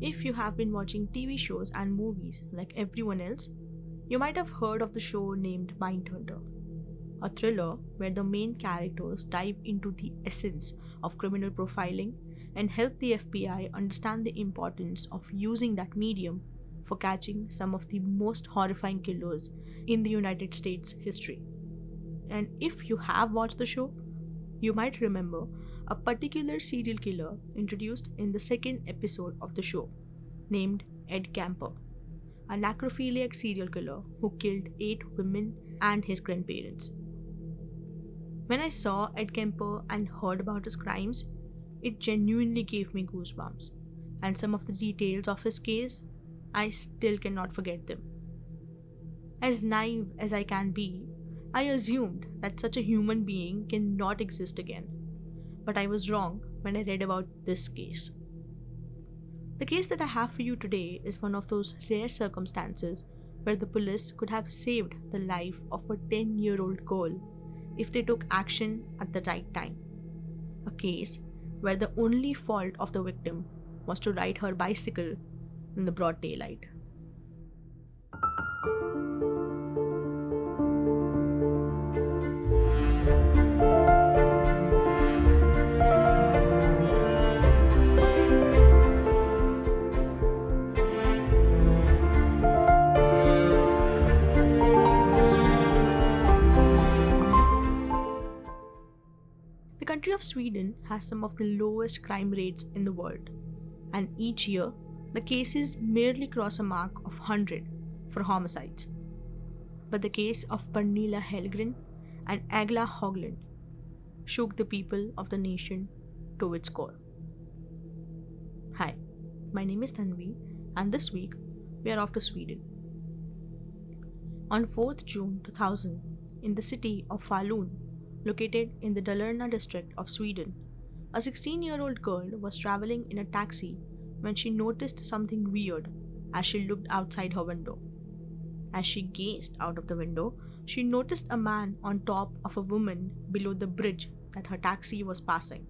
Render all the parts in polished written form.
If you have been watching TV shows and movies like everyone else, you might have heard of the show named Mindhunter, a thriller where the main characters dive into the essence of criminal profiling and help the FBI understand the importance of using that medium for catching some of the most horrifying killers in the United States history. And if you have watched the show, you might remember a particular serial killer introduced in the second episode of the show, named Ed Kemper, a necrophiliac serial killer who killed 8 women and his grandparents. When I saw Ed Kemper and heard about his crimes, it genuinely gave me goosebumps, and some of the details of his case, I still cannot forget them. As naive as I can be, I assumed that such a human being cannot exist again, but I was wrong when I read about this case. The case that I have for you today is one of those rare circumstances where the police could have saved the life of a 10-year-old girl if they took action at the right time. A case where the only fault of the victim was to ride her bicycle in the broad daylight. The country of Sweden has some of the lowest crime rates in the world, and each year the cases merely cross a mark of 100 for homicides. But the case of Pernilla Hellgren and Engla Höglund shook the people of the nation to its core. Hi, my name is Tanvi, and this week we are off to Sweden. On 4th June 2000, in the city of Falun, located in the Dalarna district of Sweden, a 16-year-old girl was traveling in a taxi when she noticed something weird as she looked outside her window. As she gazed out of the window, she noticed a man on top of a woman below the bridge that her taxi was passing.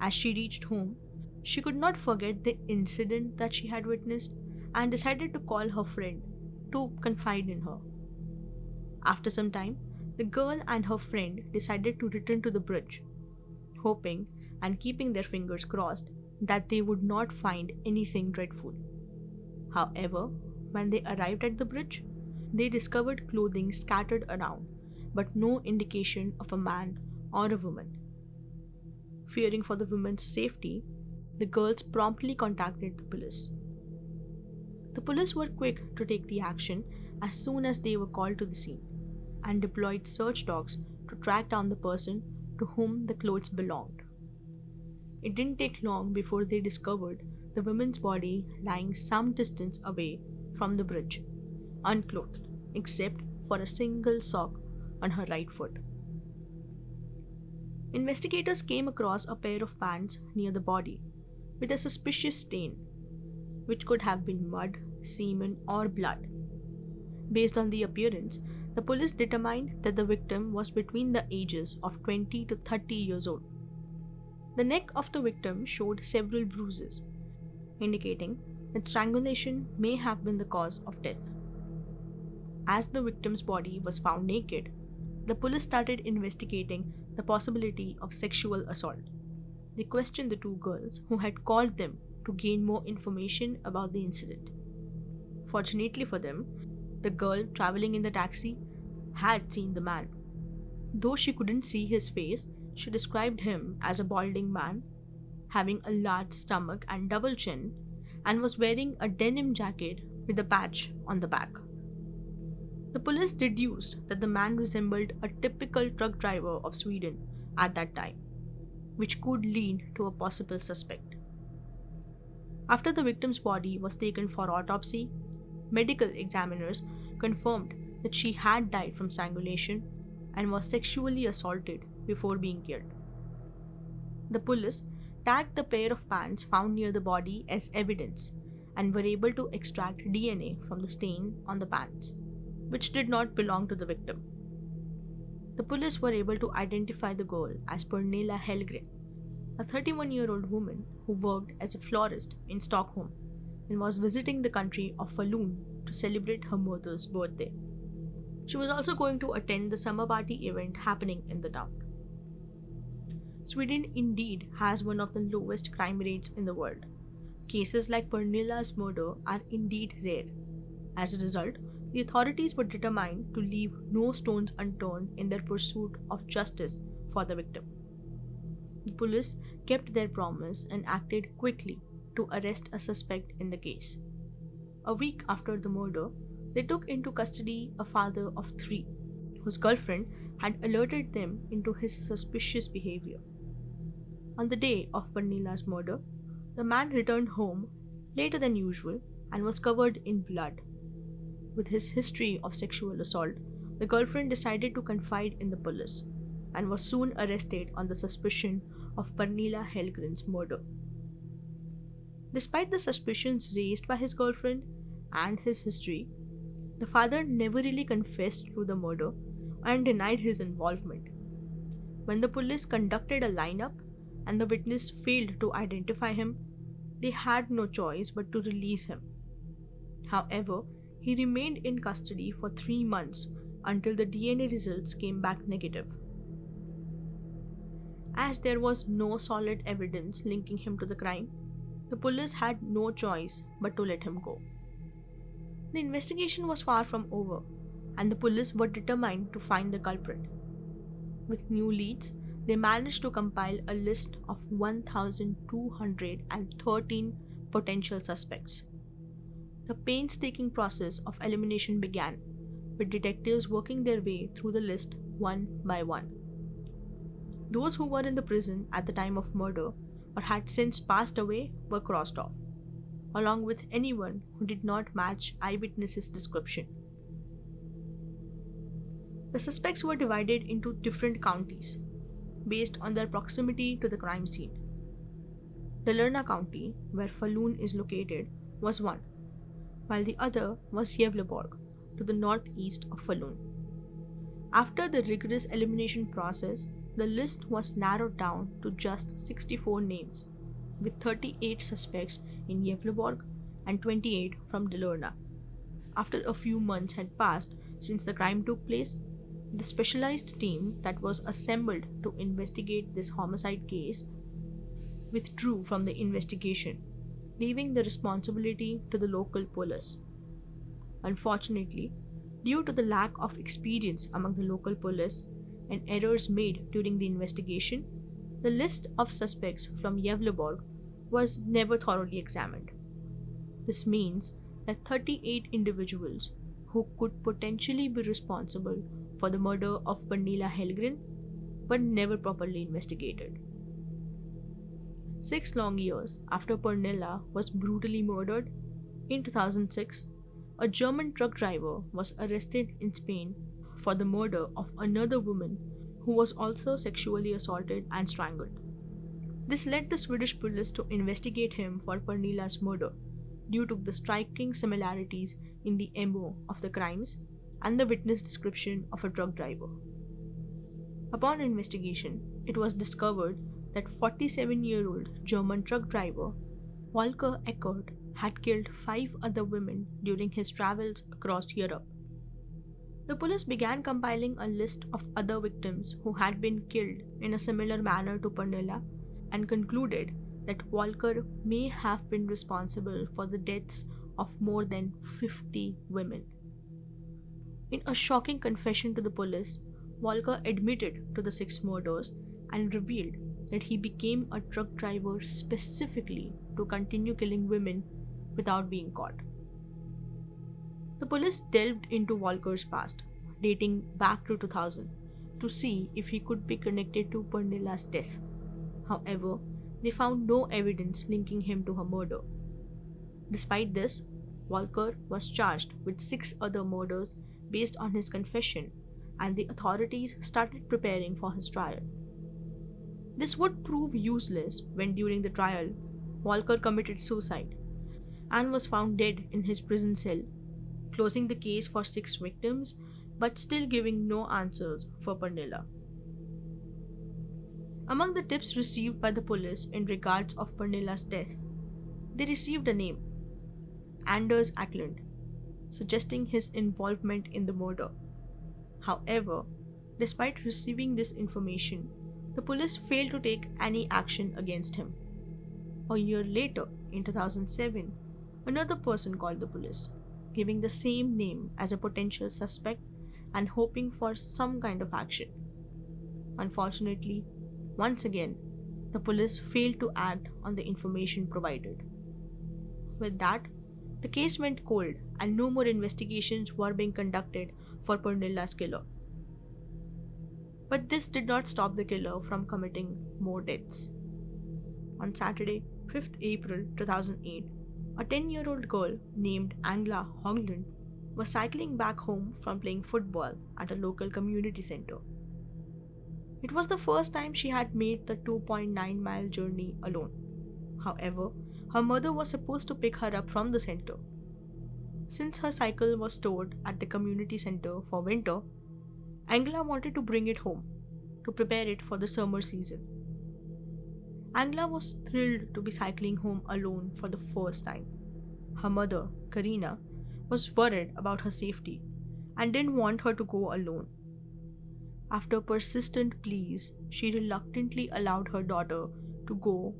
As she reached home, she could not forget the incident that she had witnessed and decided to call her friend to confide in her. After some time, the girl and her friend decided to return to the bridge, hoping and keeping their fingers crossed that they would not find anything dreadful. However, when they arrived at the bridge, they discovered clothing scattered around, but no indication of a man or a woman. Fearing for the woman's safety, the girls promptly contacted the police. The police were quick to take the action as soon as they were called to the scene, and deployed search dogs to track down the person to whom the clothes belonged. It didn't take long before they discovered the woman's body lying some distance away from the bridge, unclothed except for a single sock on her right foot. Investigators came across a pair of pants near the body with a suspicious stain, which could have been mud, semen, or blood. Based on the appearance, the police determined that the victim was between the ages of 20 to 30 years old. The neck of the victim showed several bruises, indicating that strangulation may have been the cause of death. As the victim's body was found naked, the police started investigating the possibility of sexual assault. They questioned the two girls who had called them to gain more information about the incident. Fortunately for them, the girl traveling in the taxi had seen the man. Though she couldn't see his face, she described him as a balding man, having a large stomach and double chin, and was wearing a denim jacket with a patch on the back. The police deduced that the man resembled a typical truck driver of Sweden at that time, which could lead to a possible suspect. After the victim's body was taken for autopsy, medical examiners confirmed that she had died from strangulation and was sexually assaulted before being killed. The police tagged the pair of pants found near the body as evidence and were able to extract DNA from the stain on the pants, which did not belong to the victim. The police were able to identify the girl as Pernilla Hellgren, a 31-year-old woman who worked as a florist in Stockholm and was visiting the country of Falun to celebrate her mother's birthday. She was also going to attend the summer party event happening in the town. Sweden indeed has one of the lowest crime rates in the world. Cases like Pernilla's murder are indeed rare. As a result, the authorities were determined to leave no stones unturned in their pursuit of justice for the victim. The police kept their promise and acted quickly to arrest a suspect in the case. A week after the murder, they took into custody a father of 3, whose girlfriend had alerted them into his suspicious behavior. On the day of Pernilla's murder, the man returned home later than usual and was covered in blood. With his history of sexual assault, the girlfriend decided to confide in the police and was soon arrested on the suspicion of Pernilla Hellgren's murder. Despite the suspicions raised by his girlfriend and his history, the father never really confessed to the murder and denied his involvement. When the police conducted a lineup and the witness failed to identify him, they had no choice but to release him. However, he remained in custody for 3 months until the DNA results came back negative. As there was no solid evidence linking him to the crime, the police had no choice but to let him go. The investigation was far from over, and the police were determined to find the culprit. With new leads, they managed to compile a list of 1,213 potential suspects. The painstaking process of elimination began, with detectives working their way through the list one by one. Those who were in the prison at the time of murder or had since passed away were crossed off, along with anyone who did not match eyewitnesses' description. The suspects were divided into different counties based on their proximity to the crime scene. Dalarna County, where Falun is located, was one, while the other was Gävleborg, to the northeast of Falun. After the rigorous elimination process, the list was narrowed down to just 64 names, with 38 suspects in Gävleborg and 28 from Dalarna. After a few months had passed since the crime took place, the specialized team that was assembled to investigate this homicide case withdrew from the investigation, leaving the responsibility to the local police. Unfortunately, due to the lack of experience among the local police and errors made during the investigation, the list of suspects from Gävleborg was never thoroughly examined. This means that 38 individuals who could potentially be responsible for the murder of Pernilla Hellgren were never properly investigated. 6 long years after Pernilla was brutally murdered, in 2006, a German truck driver was arrested in Spain for the murder of another woman who was also sexually assaulted and strangled. This led the Swedish police to investigate him for Pernilla's murder due to the striking similarities in the MO of the crimes and the witness description of a truck driver. Upon investigation, it was discovered that 47-year-old German truck driver Volker Eckert had killed 5 other women during his travels across Europe. The police began compiling a list of other victims who had been killed in a similar manner to Pernilla and concluded that Volker may have been responsible for the deaths of more than 50 women. In a shocking confession to the police, Volker admitted to the 6 murders and revealed that he became a truck driver specifically to continue killing women without being caught. The police delved into Volker's past, dating back to 2000, to see if he could be connected to Pernilla's death. However, they found no evidence linking him to her murder. Despite this, Volker was charged with 6 other murders based on his confession, and the authorities started preparing for his trial. This would prove useless when during the trial, Volker committed suicide and was found dead in his prison cell, closing the case for 6 victims but still giving no answers for Pernilla. Among the tips received by the police in regards of Pernilla's death, they received a name, Engla Höglund, suggesting his involvement in the murder. However, despite receiving this information, the police failed to take any action against him. A year later, in 2007, another person called the police, giving the same name as a potential suspect and hoping for some kind of action. Unfortunately, once again, the police failed to act on the information provided. With that, the case went cold and no more investigations were being conducted for Pernilla's killer. But this did not stop the killer from committing more deaths. On Saturday, 5th April 2008, a 10-year-old girl named Engla Höglund was cycling back home from playing football at a local community center. It was the first time she had made the 2.9-mile journey alone. However, her mother was supposed to pick her up from the center. Since her cycle was stored at the community center for winter, Engla wanted to bring it home to prepare it for the summer season. Engla was thrilled to be cycling home alone for the first time. Her mother, Karina, was worried about her safety and didn't want her to go alone. After persistent pleas, she reluctantly allowed her daughter to go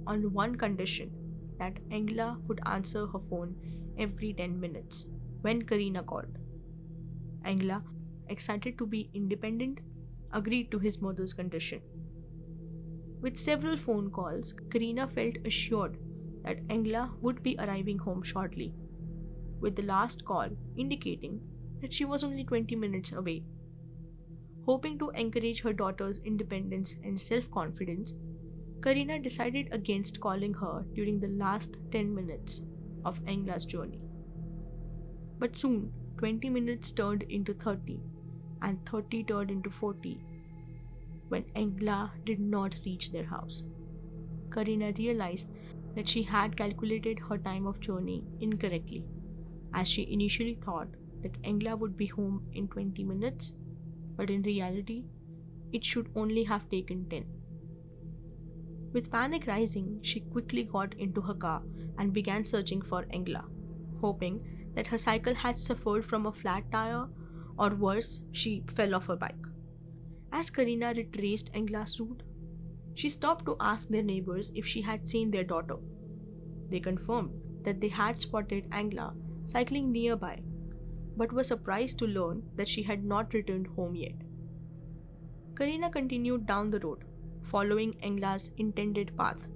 on one condition, that Engla would answer her phone every 10 minutes when Karina called. Engla, excited to be independent, agreed to his mother's condition. With several phone calls, Karina felt assured that Engla would be arriving home shortly, with the last call indicating that she was only 20 minutes away. Hoping to encourage her daughter's independence and self-confidence, Karina decided against calling her during the last 10 minutes of Engla's journey. But soon, 20 minutes turned into 30, and 30 turned into 40, when Engla did not reach their house. Karina realized that she had calculated her time of journey incorrectly, as she initially thought that Engla would be home in 20 minutes, but in reality, it should only have taken 10. With panic rising, she quickly got into her car and began searching for Engla, hoping that her cycle had suffered from a flat tire or worse, she fell off her bike. As Karina retraced Engla's route, she stopped to ask their neighbors if she had seen their daughter. They confirmed that they had spotted Engla cycling nearby, but were surprised to learn that she had not returned home yet. Karina continued down the road, following Engla's intended path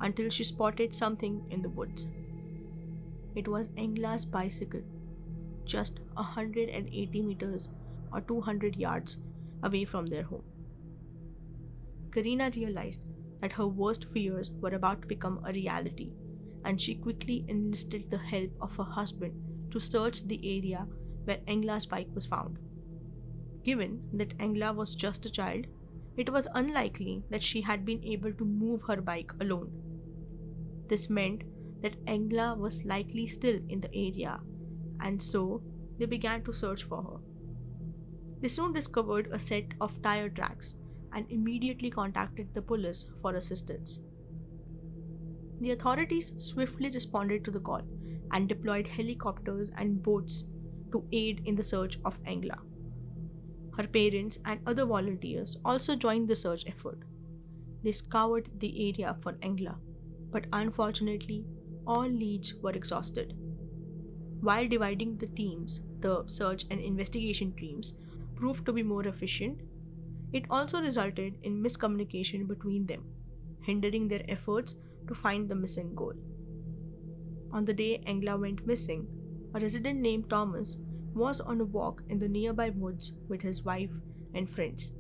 until she spotted something in the woods. It was Engla's bicycle, just 180 meters or 200 yards away from their home. Karina realized that her worst fears were about to become a reality, and she quickly enlisted the help of her husband to search the area where Engla's bike was found. Given that Engla was just a child, it was unlikely that she had been able to move her bike alone. This meant that Engla was likely still in the area, and so they began to search for her. They soon discovered a set of tire tracks and immediately contacted the police for assistance. The authorities swiftly responded to the call and deployed helicopters and boats to aid in the search of Engla. Her parents and other volunteers also joined the search effort. They scoured the area for Engla, but unfortunately, all leads were exhausted. While dividing the teams, the search and investigation teams proved to be more efficient, it also resulted in miscommunication between them, hindering their efforts to find the missing girl. On the day Engla went missing, a resident named Thomas was on a walk in the nearby woods with his wife and friends.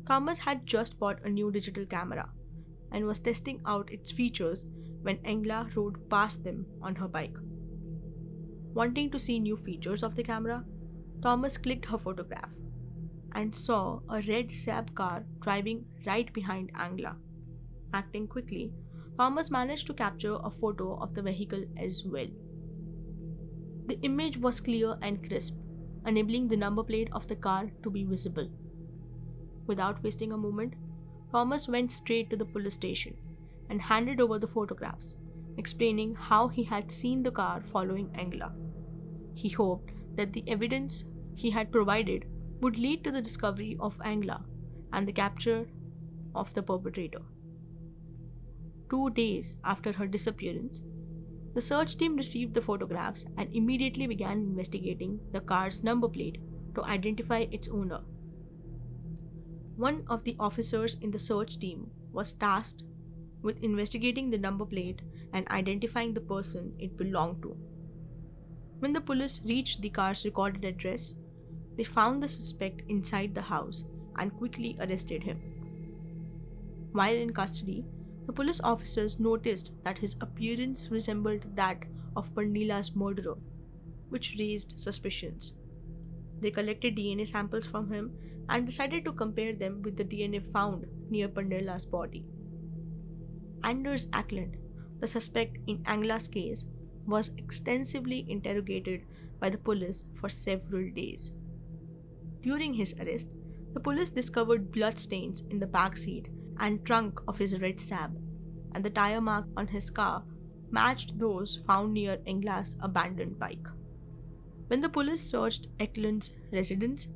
Thomas had just bought a new digital camera and was testing out its features when Engla rode past them on her bike. Wanting to see new features of the camera, Thomas clicked her photograph and saw a red Saab car driving right behind Engla. Acting quickly, Thomas managed to capture a photo of the vehicle as well. The image was clear and crisp, enabling the number plate of the car to be visible. Without wasting a moment, Thomas went straight to the police station and handed over the photographs, explaining how he had seen the car following Engla. He hoped that the evidence he had provided would lead to the discovery of Engla and the capture of the perpetrator. 2 days after her disappearance, the search team received the photographs and immediately began investigating the car's number plate to identify its owner. One of the officers in the search team was tasked with investigating the number plate and identifying the person it belonged to. When the police reached the car's recorded address, they found the suspect inside the house and quickly arrested him. While in custody, the police officers noticed that his appearance resembled that of Pernilla's murderer, which raised suspicions. They collected DNA samples from him and decided to compare them with the DNA found near Pernilla's body. Anders Ackland, the suspect in Engla's case, was extensively interrogated by the police for several days. During his arrest, the police discovered bloodstains in the back seat and trunk of his red Saab, and the tire mark on his car matched those found near Engla's abandoned bike. When the police searched Eklund's residence,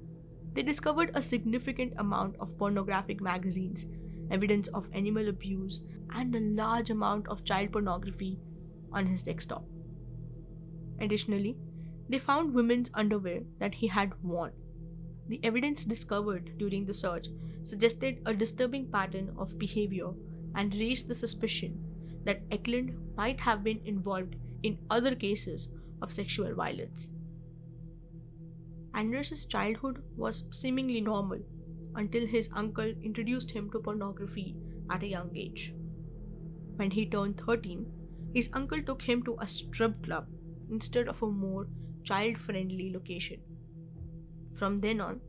they discovered a significant amount of pornographic magazines, evidence of animal abuse, and a large amount of child pornography on his desktop. Additionally, they found women's underwear that he had worn. The evidence discovered during the search suggested a disturbing pattern of behavior and raised the suspicion that Eklund might have been involved in other cases of sexual violence. Anders' childhood was seemingly normal until his uncle introduced him to pornography at a young age. When he turned 13, his uncle took him to a strip club instead of a more child-friendly location. From then on,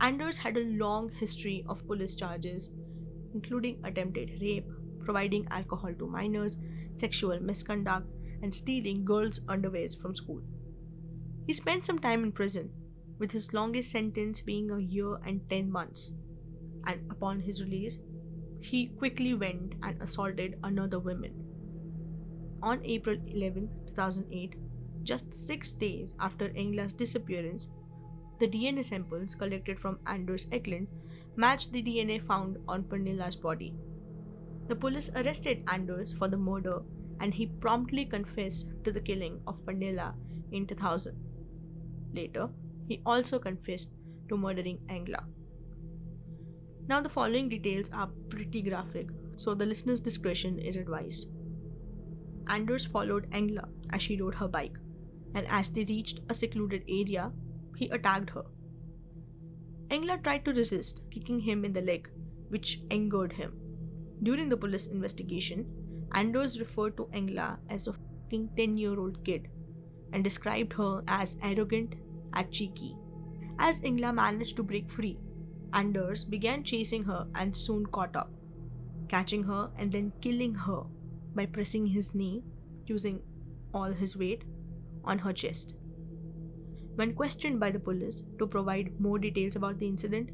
Anders had a long history of police charges, including attempted rape, providing alcohol to minors, sexual misconduct, and stealing girls' underwears from school. He spent some time in prison, with his longest sentence being a year and 10 months. And upon his release, he quickly went and assaulted another woman. On April 11, 2008, just 6 days after Engla's disappearance, the DNA samples collected from Anders Eklund matched the DNA found on Pernilla's body. The police arrested Anders for the murder and he promptly confessed to the killing of Pernilla in 2000. Later, he also confessed to murdering Engla. Now the following details are pretty graphic, so the listener's discretion is advised. Anders followed Engla as she rode her bike, and as they reached a secluded area, he attacked her. Engla tried to resist, kicking him in the leg, which angered him. During the police investigation, Anders referred to Engla as a fucking 10-year-old kid and described her as arrogant and cheeky. As Engla managed to break free, Anders began chasing her and soon caught up, catching her and then killing her by pressing his knee, using all his weight, on her chest. When questioned by the police to provide more details about the incident,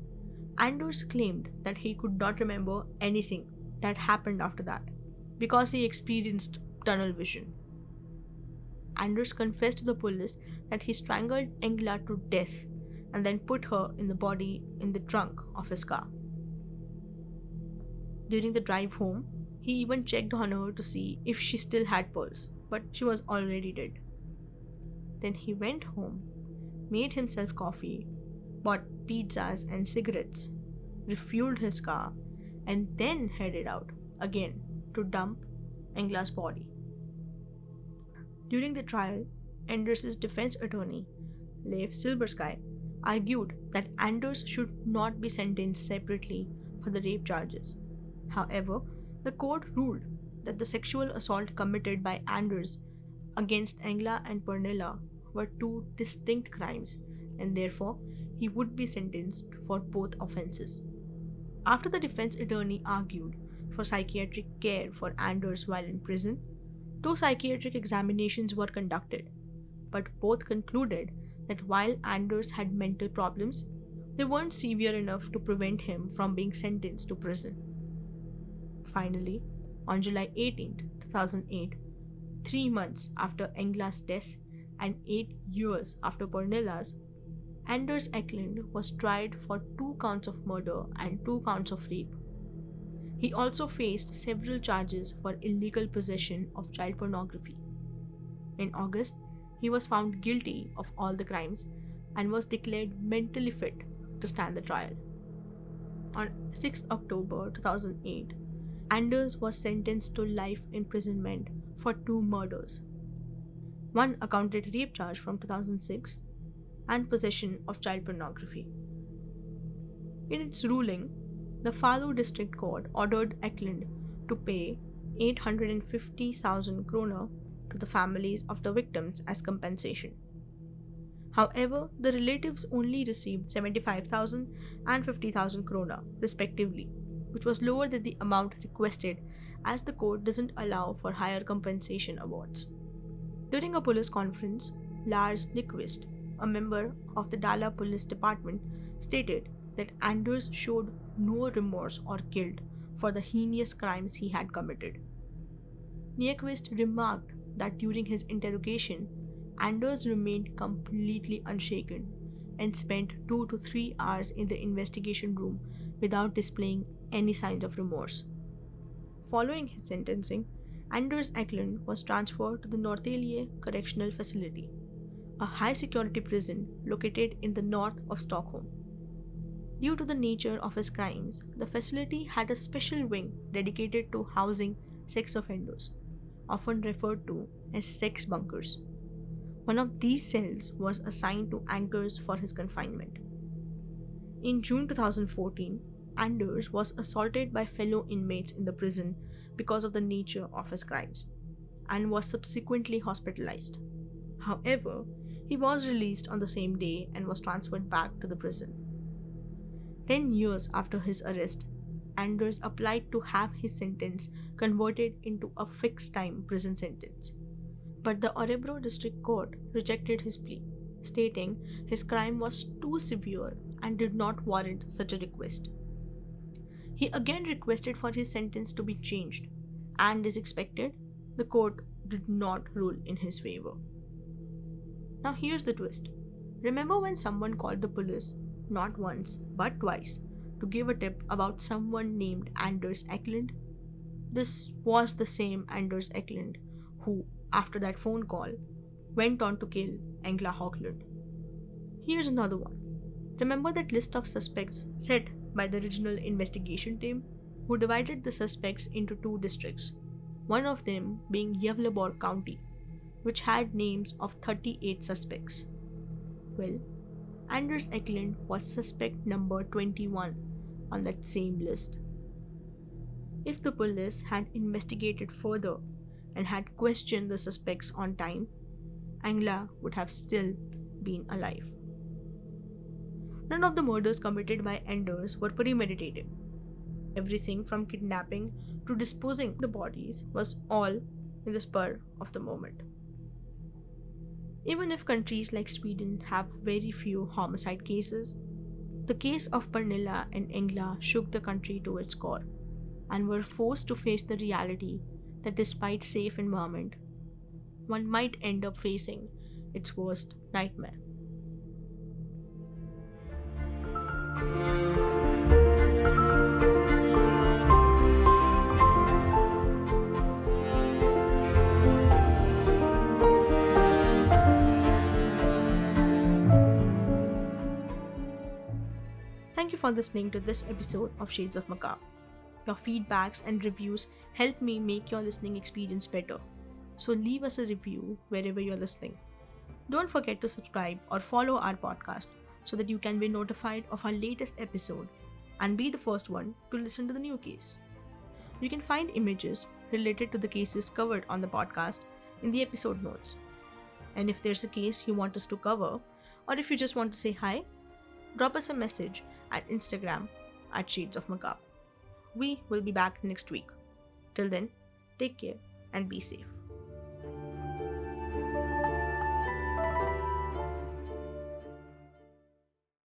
Anders claimed that he could not remember anything that happened after that because he experienced tunnel vision. Anders confessed to the police that he strangled Engla to death and then put her in the body in the trunk of his car. During the drive home, he even checked on her to see if she still had pulse, but she was already dead. Then he went home, made himself coffee, bought pizzas and cigarettes, refueled his car, and then headed out again to dump Engla's body. During the trial, Anders' defense attorney, Leif Silbersky, argued that Anders should not be sentenced separately for the rape charges. However, the court ruled that the sexual assault committed by Anders against Engla and Pernilla were two distinct crimes, and therefore he would be sentenced for both offenses. After the defense attorney argued for psychiatric care for Anders while in prison, 2 psychiatric examinations were conducted, but both concluded that while Anders had mental problems, they weren't severe enough to prevent him from being sentenced to prison. Finally, on July 18, 2008, 3 months after Engla's death and 8 years after Pernilla's, Anders Eklund was tried for 2 counts of murder and 2 counts of rape. He also faced several charges for illegal possession of child pornography. In August, he was found guilty of all the crimes and was declared mentally fit to stand the trial. On 6 October 2008, Anders was sentenced to life imprisonment for 2 murders. One accounted rape charge from 2006 and possession of child pornography. In its ruling, the Falun District Court ordered Eklund to pay 850,000 kroner to the families of the victims as compensation. However, the relatives only received 75,000 and 50,000 kroner, respectively, which was lower than the amount requested as the court doesn't allow for higher compensation awards. During a police conference, Lars Nyquist, a member of the Dala Police Department, stated that Anders showed no remorse or guilt for the heinous crimes he had committed. Nyquist remarked that during his interrogation, Anders remained completely unshaken and spent 2 to 3 hours in the investigation room without displaying any signs of remorse. Following his sentencing, Anders Eklund was transferred to the Norrtälje Correctional Facility, a high-security prison located in the north of Stockholm. Due to the nature of his crimes, the facility had a special wing dedicated to housing sex offenders, often referred to as sex bunkers. One of these cells was assigned to Anders for his confinement. In June 2014, Anders was assaulted by fellow inmates in the prison because of the nature of his crimes and was subsequently hospitalized. However, he was released on the same day and was transferred back to the prison. 10 years after his arrest, Anders applied to have his sentence converted into a fixed-time prison sentence. But the Örebro District Court rejected his plea, stating his crime was too severe and did not warrant such a request. He again requested for his sentence to be changed, and as expected, the court did not rule in his favor. Now here's the twist. Remember when someone called the police, not once but twice, to give a tip about someone named Anders Eklund? This was the same Anders Eklund who, after that phone call, went on to kill Engla Höglund. Here's another one. Remember that list of suspects set by the original investigation team, who divided the suspects into 2 districts, one of them being Gävleborg County, which had names of 38 suspects? Well, Anders Eklund was suspect number 21 on that same list. If the police had investigated further and had questioned the suspects on time, Engla would have still been alive. None of the murders committed by Anders were premeditated. Everything from kidnapping to disposing the bodies was all in the spur of the moment. Even if countries like Sweden have very few homicide cases, the case of Pernilla and Engla shook the country to its core and were forced to face the reality that despite safe environment, one might end up facing its worst nightmare. Thank you for listening to this episode of Shades of Macabre. Your feedbacks and reviews help me make your listening experience better. So leave us a review wherever you're listening. Don't forget to subscribe or follow our podcast so that you can be notified of our latest episode and be the first one to listen to the new case. You can find images related to the cases covered on the podcast in the episode notes. And if there's a case you want us to cover, or if you just want to say hi, drop us a message at Instagram at Shades of Macabre. We will be back next week. Till then, take care and be safe.